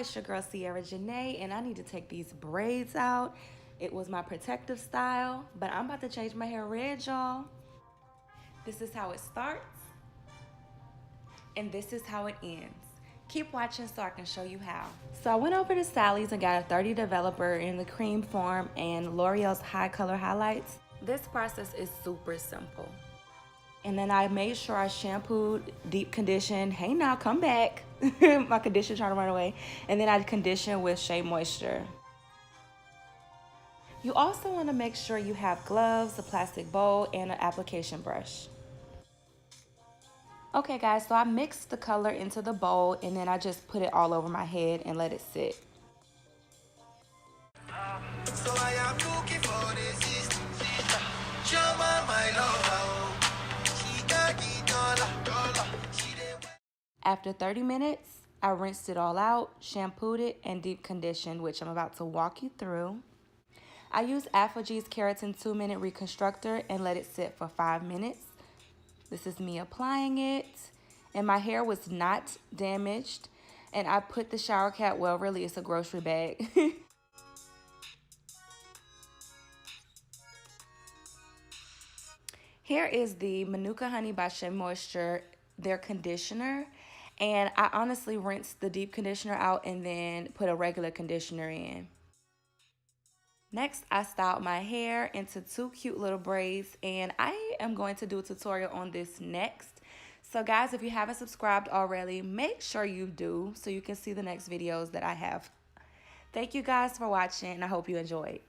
it's your girl Bookcierrajanae, and I need to take these braids out. It was my protective style, but I'm about to change my hair red, y'all. This is how it starts, and this is how it ends. Keep watching so I can show you how. So I went over to Sally's and got a 30 developer in the cream form and Loreal's HiColor HiLights. This process is super simple. And then I made sure I shampooed, deep conditioned. Hey now, come back. My conditioner trying to run away. And then I conditioned with Shea Moisture. You also want to make sure you have gloves, a plastic bowl, and an application brush. Okay guys, so I mixed the color into the bowl and then I just put it all over my head and let it sit. So I am looking for this. After 30 minutes, I rinsed it all out, shampooed it, and deep conditioned, which I'm about to walk you through. I used Afrogee's Keratin 2-minute reconstructor and let it sit for 5 minutes. This is me applying it, and my hair was not damaged, and I put the shower cap, well really it's a grocery bag. Here is the Manuka Honey by Shea Moisture, their conditioner, and I honestly rinsed the deep conditioner out and then put a regular conditioner in. Next, I styled my hair into 2 cute little braids, and I am going to do a tutorial on this next. So guys, if you haven't subscribed already, make sure you do so you can see the next videos that I have. Thank you guys for watching, and I hope you enjoyed.